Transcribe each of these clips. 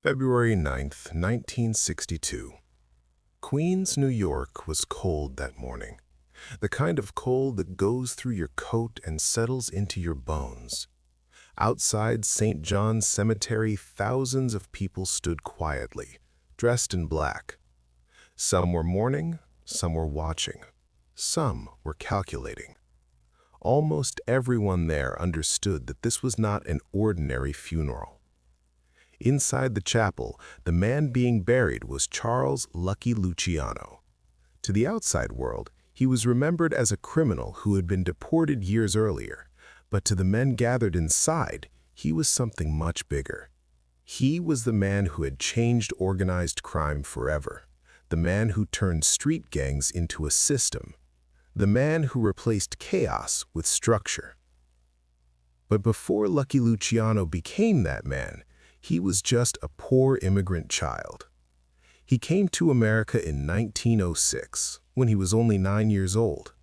February 9th, 1962. Queens, New York was cold that morning. The kind of cold that goes through your coat and settles into your bones. Outside St. John's Cemetery, thousands of people stood quietly, dressed in black. Some were mourning, some were watching, some were calculating. Almost everyone there understood that this was not an ordinary funeral. Inside the chapel, the man being buried was Charles Lucky Luciano. To the outside world, he was remembered as a criminal who had been deported years earlier, but to the men gathered inside, he was something much bigger. He was the man who had changed organized crime forever, the man who turned street gangs into a system, the man who replaced chaos with structure. But before Lucky Luciano became that man, he was just a poor immigrant child. He came to America in 1906, when he was only 9 years old.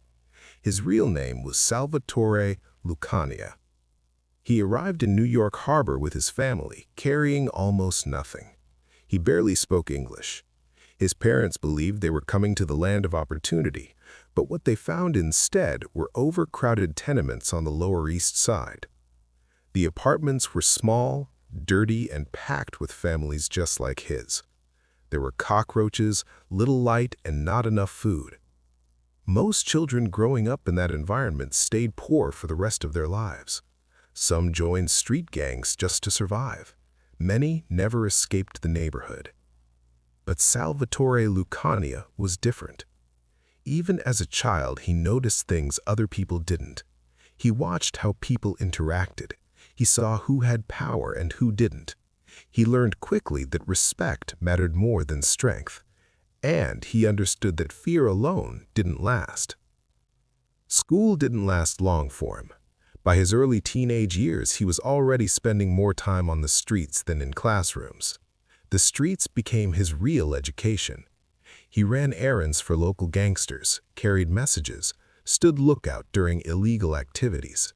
His real name was Salvatore Lucania. He arrived in New York Harbor with his family, carrying almost nothing. He barely spoke English. His parents believed they were coming to the land of opportunity, but what they found instead were overcrowded tenements on the Lower East Side. The apartments were small, dirty, and packed with families just like his. There were cockroaches, little light, and not enough food. Most children growing up in that environment stayed poor for the rest of their lives. Some joined street gangs just to survive. Many never escaped the neighborhood. But Salvatore Lucania was different. Even as a child, he noticed things other people didn't. He watched how people interacted. He saw who had power and who didn't. He learned quickly that respect mattered more than strength, and he understood that fear alone didn't last. School didn't last long for him. By his early teenage years, he was already spending more time on the streets than in classrooms. The streets became his real education. He ran errands for local gangsters, carried messages, stood lookout during illegal activities.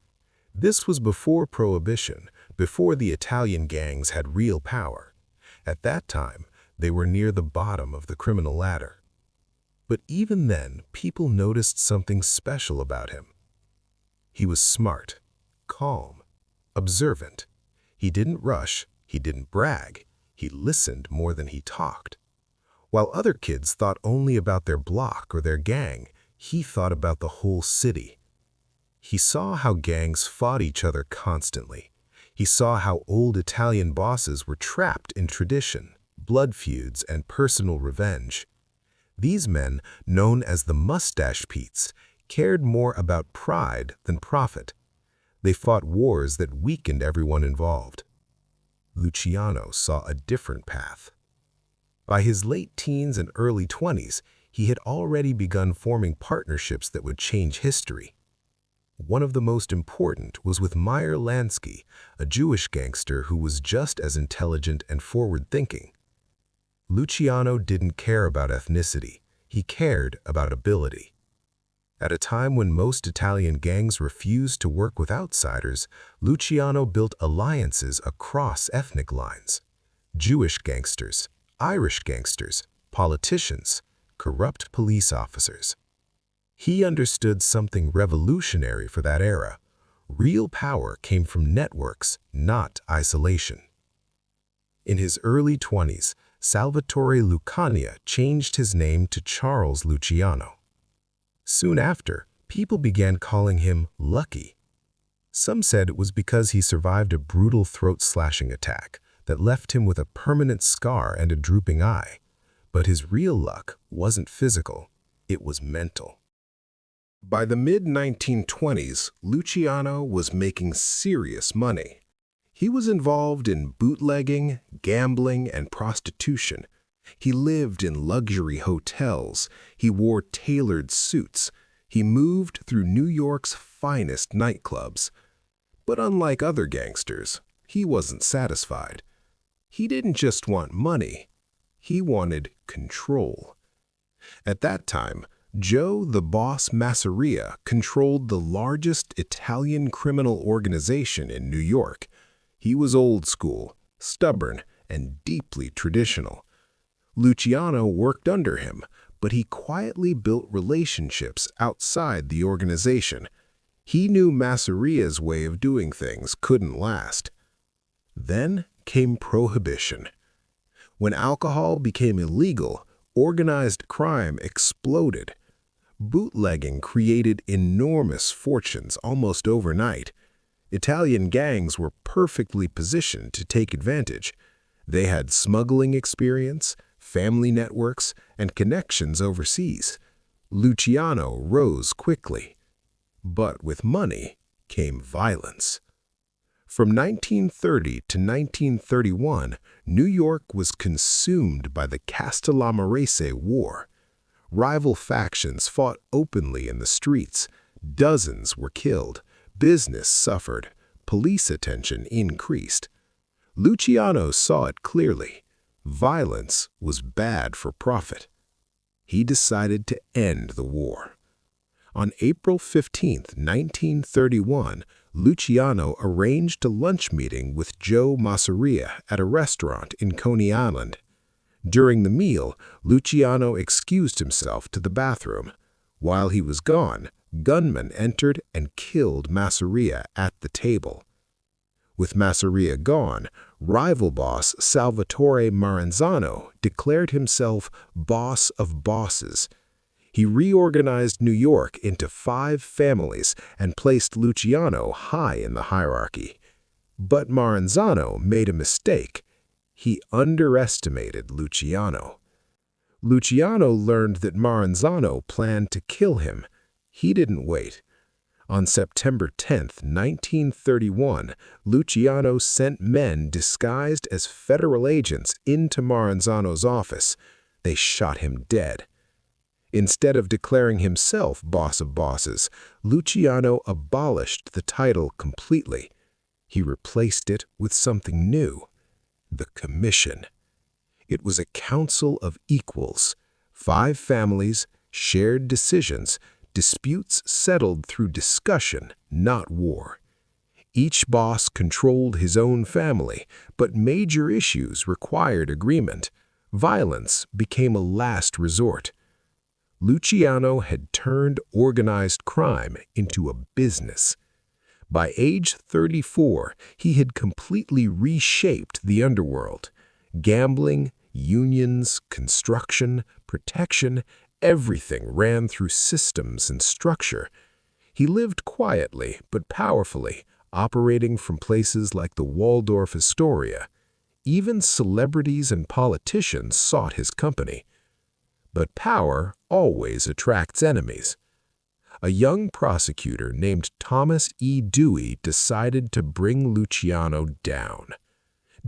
This was before Prohibition, before the Italian gangs had real power. At that time, they were near the bottom of the criminal ladder. But even then, people noticed something special about him. He was smart, calm, observant. He didn't rush, he didn't brag, he listened more than he talked. While other kids thought only about their block or their gang, he thought about the whole city. He saw how gangs fought each other constantly. He saw how old Italian bosses were trapped in tradition, blood feuds, and personal revenge. These men, known as the Mustache Petes, cared more about pride than profit. They fought wars that weakened everyone involved. Luciano saw a different path. By his late teens and early 20s, he had already begun forming partnerships that would change history. One of the most important was with Meyer Lansky, a Jewish gangster who was just as intelligent and forward-thinking. Luciano didn't care about ethnicity, he cared about ability. At a time when most Italian gangs refused to work with outsiders, Luciano built alliances across ethnic lines. Jewish gangsters, Irish gangsters, politicians, corrupt police officers. He understood something revolutionary for that era. Real power came from networks, not isolation. In his early 20s, Salvatore Lucania changed his name to Charles Luciano. Soon after, people began calling him Lucky. Some said it was because he survived a brutal throat-slashing attack that left him with a permanent scar and a drooping eye. But his real luck wasn't physical, it was mental. By the mid-1920s, Luciano was making serious money. He was involved in bootlegging, gambling, and prostitution. He lived in luxury hotels. He wore tailored suits. He moved through New York's finest nightclubs. But unlike other gangsters, he wasn't satisfied. He didn't just want money. He wanted control. At that time, Joe the Boss Masseria controlled the largest Italian criminal organization in New York. He was old school, stubborn, and deeply traditional. Luciano worked under him, but he quietly built relationships outside the organization. He knew Masseria's way of doing things couldn't last. Then came Prohibition. When alcohol became illegal, organized crime exploded. Bootlegging created enormous fortunes almost overnight. Italian gangs were perfectly positioned to take advantage. They had smuggling experience, family networks, and connections overseas. Luciano rose quickly. But with money came violence. From 1930 to 1931, New York was consumed by the Castellamarese War. Rival factions fought openly in the streets. Dozens were killed. Business suffered. Police attention increased. Luciano saw it clearly. Violence was bad for profit. He decided to end the war. On April 15, 1931, Luciano arranged a lunch meeting with Joe Masseria at a restaurant in Coney Island. During the meal, Luciano excused himself to the bathroom. While he was gone, gunmen entered and killed Masseria at the table. With Masseria gone, rival boss Salvatore Maranzano declared himself boss of bosses. He reorganized New York into 5 families and placed Luciano high in the hierarchy. But Maranzano made a mistake. He underestimated Luciano. Luciano learned that Maranzano planned to kill him. He didn't wait. On September 10, 1931, Luciano sent men disguised as federal agents into Maranzano's office. They shot him dead. Instead of declaring himself boss of bosses, Luciano abolished the title completely. He replaced it with something new: the Commission. It was a council of equals, 5 families, shared decisions, disputes settled through discussion, not war. Each boss controlled his own family, but major issues required agreement. Violence became a last resort. Luciano had turned organized crime into a business. By age 34, he had completely reshaped the underworld. Gambling, unions, construction, protection, everything ran through systems and structure. He lived quietly but powerfully, operating from places like the Waldorf Astoria. Even celebrities and politicians sought his company. But power always attracts enemies. A young prosecutor named Thomas E. Dewey decided to bring Luciano down.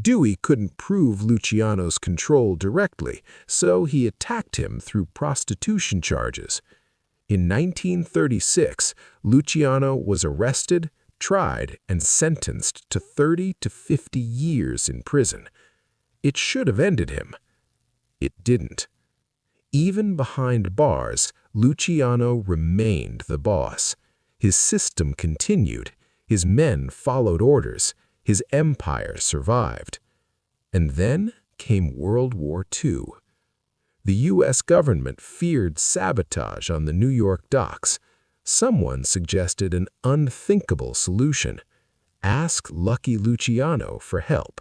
Dewey couldn't prove Luciano's control directly, so he attacked him through prostitution charges. In 1936, Luciano was arrested, tried, and sentenced to 30 to 50 years in prison. It should have ended him. It didn't. Even behind bars, Luciano remained the boss. His system continued. His men followed orders. His empire survived. And then came World War II. The U.S. government feared sabotage on the New York docks. Someone suggested an unthinkable solution: ask Lucky Luciano for help.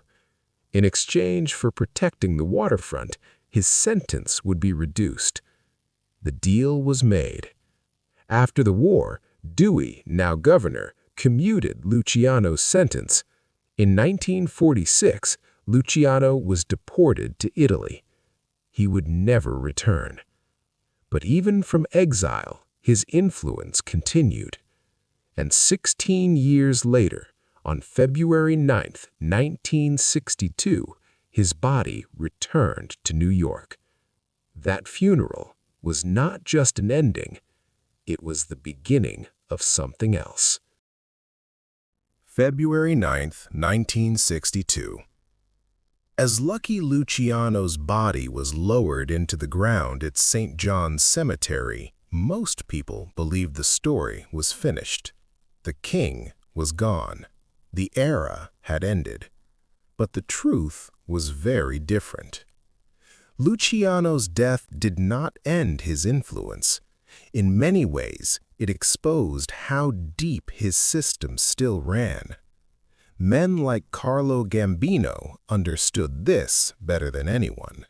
In exchange for protecting the waterfront, his sentence would be reduced. The deal was made. After the war, Dewey, now governor, commuted Luciano's sentence. In 1946, Luciano was deported to Italy. He would never return. But even from exile, his influence continued. And 16 years later, on February 9, 1962, his body returned to New York. That funeral was not just an ending, it was the beginning of something else. February 9, 1962. As Lucky Luciano's body was lowered into the ground at St. John's Cemetery, most people believed the story was finished. The king was gone. The era had ended. But the truth was very different. Luciano's death did not end his influence. In many ways, it exposed how deep his system still ran. Men like Carlo Gambino understood this better than anyone.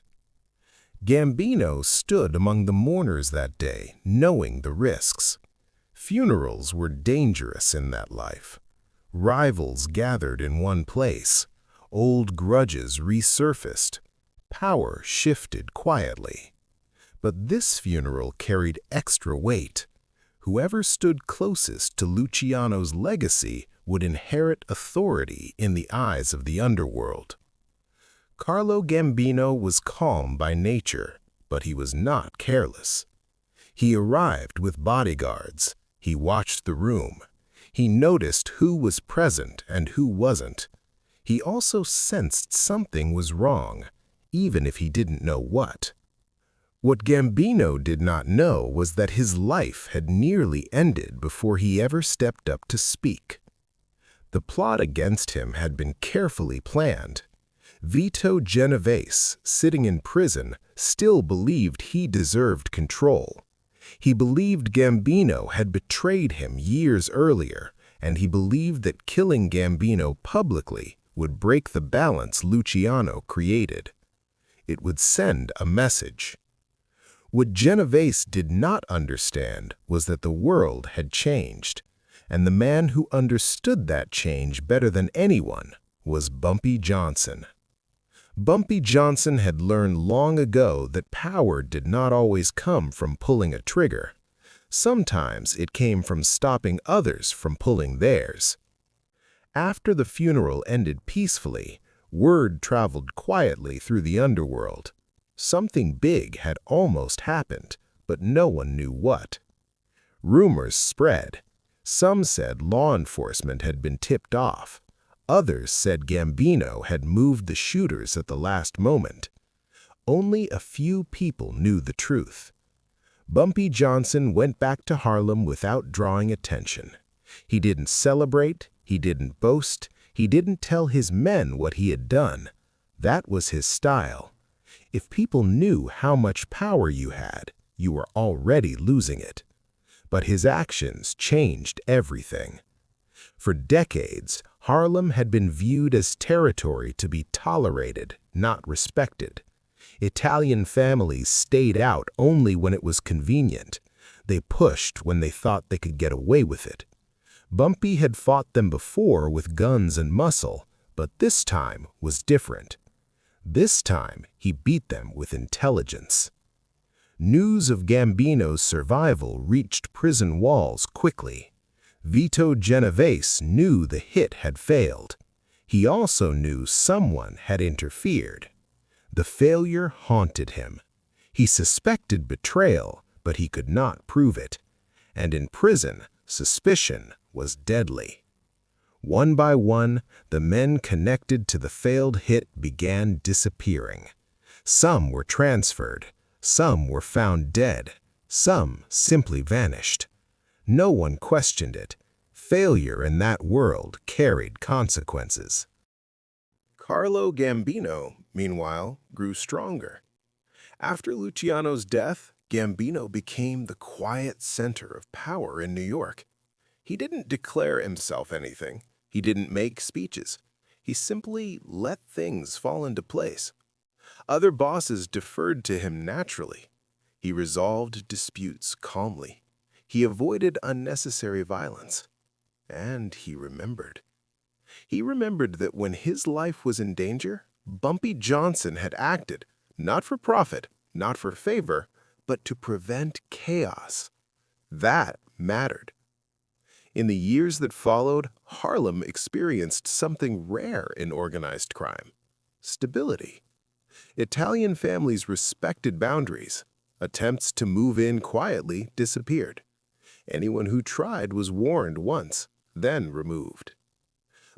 Gambino stood among the mourners that day, knowing the risks. Funerals were dangerous in that life. Rivals gathered in one place. Old grudges resurfaced. Power shifted quietly. But this funeral carried extra weight. Whoever stood closest to Luciano's legacy would inherit authority in the eyes of the underworld. Carlo Gambino was calm by nature, but he was not careless. He arrived with bodyguards. He watched the room. He noticed who was present and who wasn't. He also sensed something was wrong, even if he didn't know what. What Gambino did not know was that his life had nearly ended before he ever stepped up to speak. The plot against him had been carefully planned. Vito Genovese, sitting in prison, still believed he deserved control. He believed Gambino had betrayed him years earlier, and he believed that killing Gambino publicly would break the balance Luciano created. It would send a message. What Genovese did not understand was that the world had changed, and the man who understood that change better than anyone was Bumpy Johnson. Bumpy Johnson had learned long ago that power did not always come from pulling a trigger. Sometimes it came from stopping others from pulling theirs. After the funeral ended peacefully, word traveled quietly through the underworld. Something big had almost happened, but no one knew what. Rumors spread. Some said law enforcement had been tipped off. Others said Gambino had moved the shooters at the last moment. Only a few people knew the truth. Bumpy Johnson went back to Harlem without drawing attention. He didn't celebrate, he didn't boast, he didn't tell his men what he had done. That was his style. If people knew how much power you had, you were already losing it. But his actions changed everything. For decades, Harlem had been viewed as territory to be tolerated, not respected. Italian families stayed out only when it was convenient. They pushed when they thought they could get away with it. Bumpy had fought them before with guns and muscle, but this time was different. This time, he beat them with intelligence. News of Gambino's survival reached prison walls quickly. Vito Genovese knew the hit had failed. He also knew someone had interfered. The failure haunted him. He suspected betrayal, but he could not prove it. And in prison, suspicion was deadly. One by one, the men connected to the failed hit began disappearing. Some were transferred. Some were found dead. Some simply vanished. No one questioned it. Failure in that world carried consequences. Carlo Gambino, meanwhile, grew stronger. After Luciano's death, Gambino became the quiet center of power in New York. He didn't declare himself anything. He didn't make speeches. He simply let things fall into place. Other bosses deferred to him naturally. He resolved disputes calmly. He avoided unnecessary violence. And he remembered. He remembered that when his life was in danger, Bumpy Johnson had acted, not for profit, not for favor, but to prevent chaos. That mattered. In the years that followed, Harlem experienced something rare in organized crime: stability. Italian families respected boundaries. Attempts to move in quietly disappeared. Anyone who tried was warned once, then removed.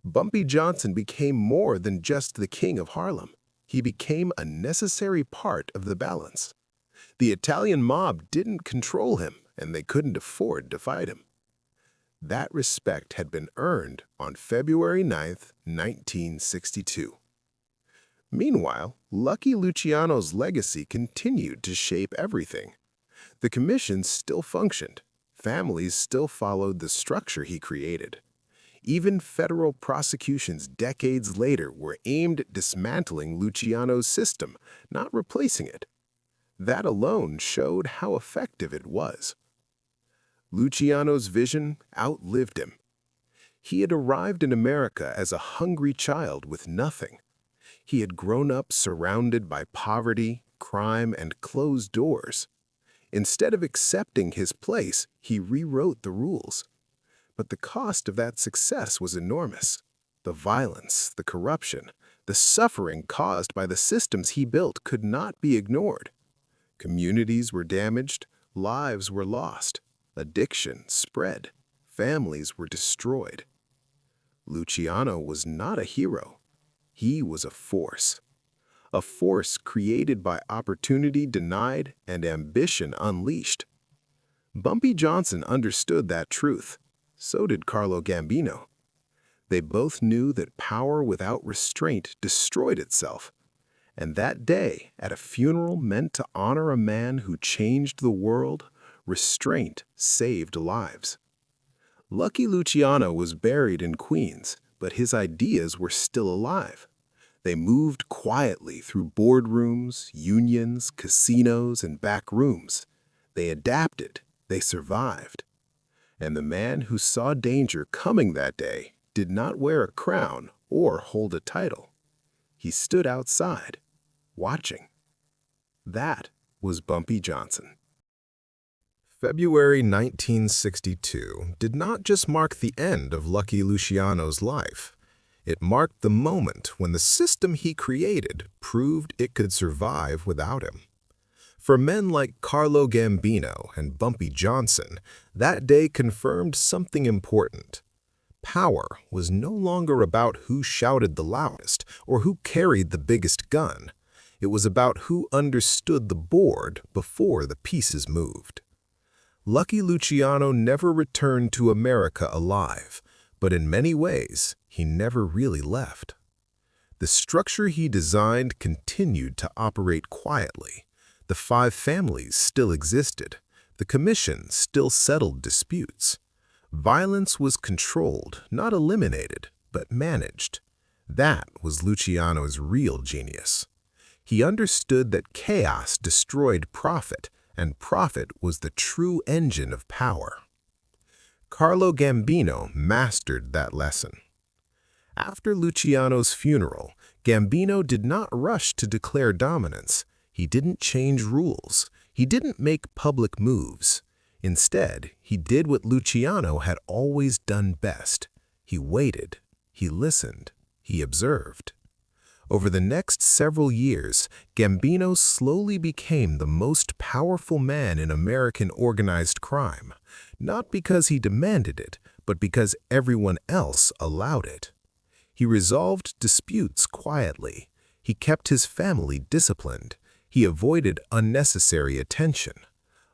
Bumpy Johnson became more than just the king of Harlem. He became a necessary part of the balance. The Italian mob didn't control him, and they couldn't afford to fight him. That respect had been earned on February 9, 1962. Meanwhile, Lucky Luciano's legacy continued to shape everything. The commission still functioned. Families still followed the structure he created. Even federal prosecutions decades later were aimed at dismantling Luciano's system, not replacing it. That alone showed how effective it was. Luciano's vision outlived him. He had arrived in America as a hungry child with nothing. He had grown up surrounded by poverty, crime, and closed doors. Instead of accepting his place, he rewrote the rules. But the cost of that success was enormous. The violence, the corruption, the suffering caused by the systems he built could not be ignored. Communities were damaged, lives were lost, addiction spread, families were destroyed. Luciano was not a hero. He was a force created by opportunity denied and ambition unleashed. Bumpy Johnson understood that truth. So did Carlo Gambino. They both knew that power without restraint destroyed itself. And that day, at a funeral meant to honor a man who changed the world, restraint saved lives. Lucky Luciano was buried in Queens, but his ideas were still alive. They moved quietly through boardrooms, unions, casinos, and back rooms. They adapted, they survived. And the man who saw danger coming that day did not wear a crown or hold a title. He stood outside, watching. That was Bumpy Johnson. February 1962 did not just mark the end of Lucky Luciano's life. It marked the moment when the system he created proved it could survive without him. For men like Carlo Gambino and Bumpy Johnson, that day confirmed something important. Power was no longer about who shouted the loudest or who carried the biggest gun. It was about who understood the board before the pieces moved. Lucky Luciano never returned to America alive, but in many ways, he never really left. The structure he designed continued to operate quietly. The 5 families still existed. The commission still settled disputes. Violence was controlled, not eliminated, but managed. That was Luciano's real genius. He understood that chaos destroyed profit, and profit was the true engine of power. Carlo Gambino mastered that lesson. After Luciano's funeral, Gambino did not rush to declare dominance. He didn't change rules. He didn't make public moves. Instead, he did what Luciano had always done best. He waited. He listened. He observed. Over the next several years, Gambino slowly became the most powerful man in American organized crime, not because he demanded it, but because everyone else allowed it. He resolved disputes quietly. He kept his family disciplined. He avoided unnecessary attention.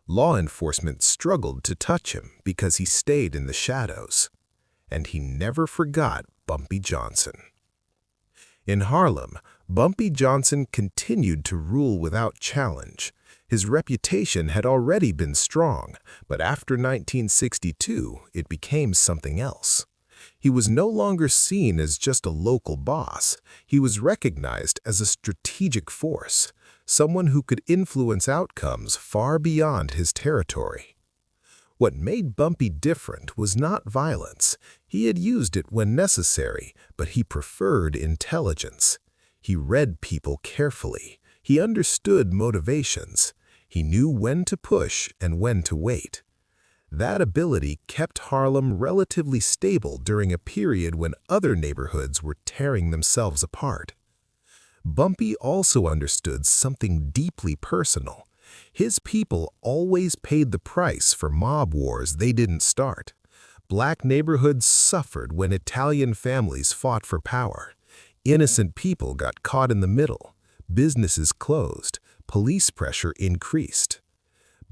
Law enforcement struggled to touch him because he stayed in the shadows. And he never forgot Bumpy Johnson. In Harlem, Bumpy Johnson continued to rule without challenge. His reputation had already been strong, but after 1962, it became something else. He was no longer seen as just a local boss. He was recognized as a strategic force, someone who could influence outcomes far beyond his territory. What made Bumpy different was not violence. He had used it when necessary, but he preferred intelligence. He read people carefully. He understood motivations. He knew when to push and when to wait. That ability kept Harlem relatively stable during a period when other neighborhoods were tearing themselves apart. Bumpy also understood something deeply personal. His people always paid the price for mob wars they didn't start. Black neighborhoods suffered when Italian families fought for power. Innocent people got caught in the middle. Businesses closed. Police pressure increased.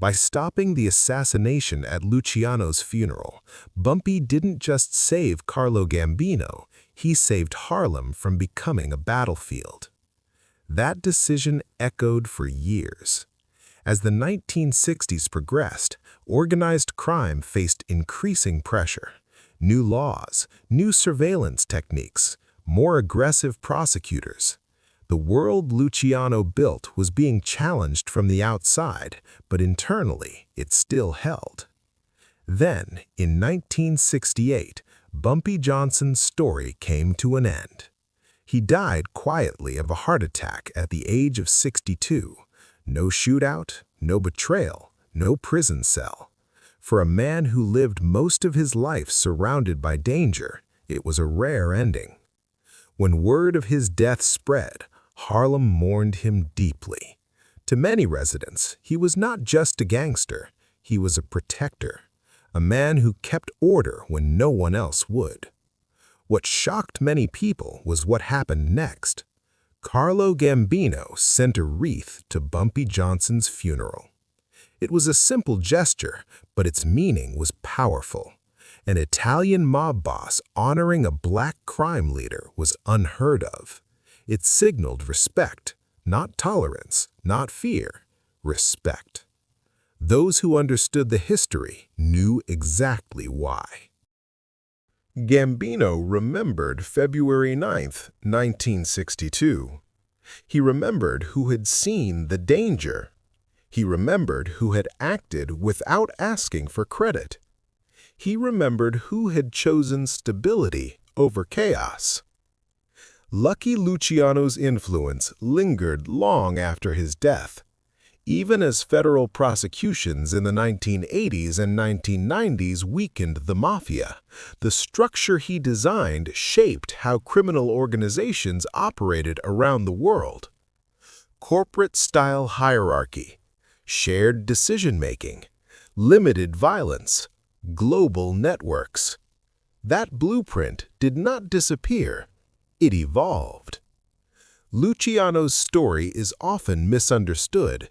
By stopping the assassination at Luciano's funeral, Bumpy didn't just save Carlo Gambino, he saved Harlem from becoming a battlefield. That decision echoed for years. As the 1960s progressed, organized crime faced increasing pressure. New laws, new surveillance techniques, more aggressive prosecutors. The world Luciano built was being challenged from the outside, but internally it still held. Then, in 1968, Bumpy Johnson's story came to an end. He died quietly of a heart attack at the age of 62. No shootout, no betrayal, no prison cell. For a man who lived most of his life surrounded by danger, it was a rare ending. When word of his death spread, Harlem mourned him deeply. To many residents, he was not just a gangster, he was a protector, a man who kept order when no one else would. What shocked many people was what happened next. Carlo Gambino sent a wreath to Bumpy Johnson's funeral. It was a simple gesture, but its meaning was powerful. An Italian mob boss honoring a black crime leader was unheard of. It signaled respect, not tolerance, not fear, respect. Those who understood the history knew exactly why. Gambino remembered February 9, 1962. He remembered who had seen the danger. He remembered who had acted without asking for credit. He remembered who had chosen stability over chaos. Lucky Luciano's influence lingered long after his death. Even as federal prosecutions in the 1980s and 1990s weakened the Mafia, the structure he designed shaped how criminal organizations operated around the world. Corporate-style hierarchy, shared decision-making, limited violence, global networks. That blueprint did not disappear. It evolved. Luciano's story is often misunderstood.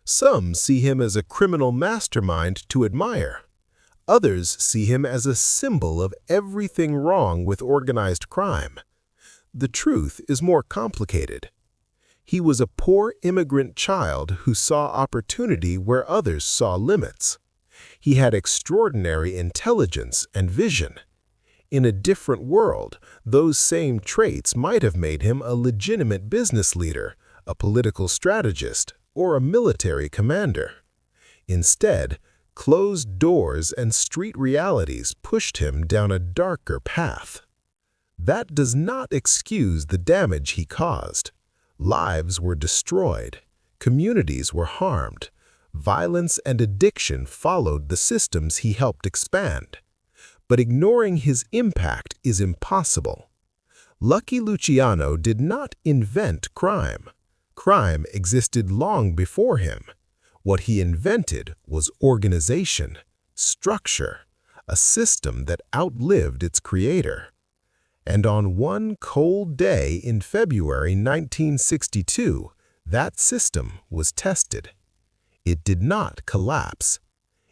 Some see him as a criminal mastermind to admire. Others see him as a symbol of everything wrong with organized crime. The truth is more complicated. He was a poor immigrant child who saw opportunity where others saw limits. He had extraordinary intelligence and vision. In a different world, those same traits might have made him a legitimate business leader, a political strategist, or a military commander. Instead, closed doors and street realities pushed him down a darker path. That does not excuse the damage he caused. Lives were destroyed. Communities were harmed. Violence and addiction followed the systems he helped expand. But ignoring his impact is impossible. Lucky Luciano did not invent crime. Crime existed long before him. What he invented was organization, structure, a system that outlived its creator. And on one cold day in February 1962, that system was tested. It did not collapse.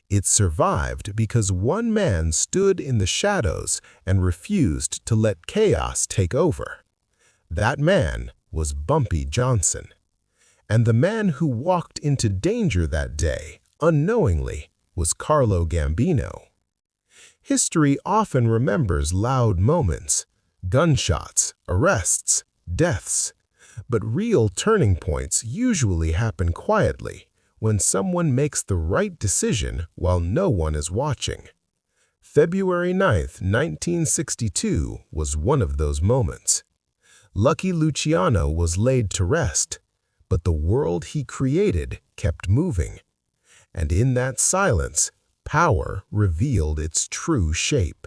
It survived because one man stood in the shadows and refused to let chaos take over. That man was Bumpy Johnson. And the man who walked into danger that day, unknowingly, was Carlo Gambino. History often remembers loud moments, gunshots, arrests, deaths. But real turning points usually happen quietly, when someone makes the right decision while no one is watching. February 9, 1962 was one of those moments. Lucky Luciano was laid to rest, but the world he created kept moving. And in that silence, power revealed its true shape.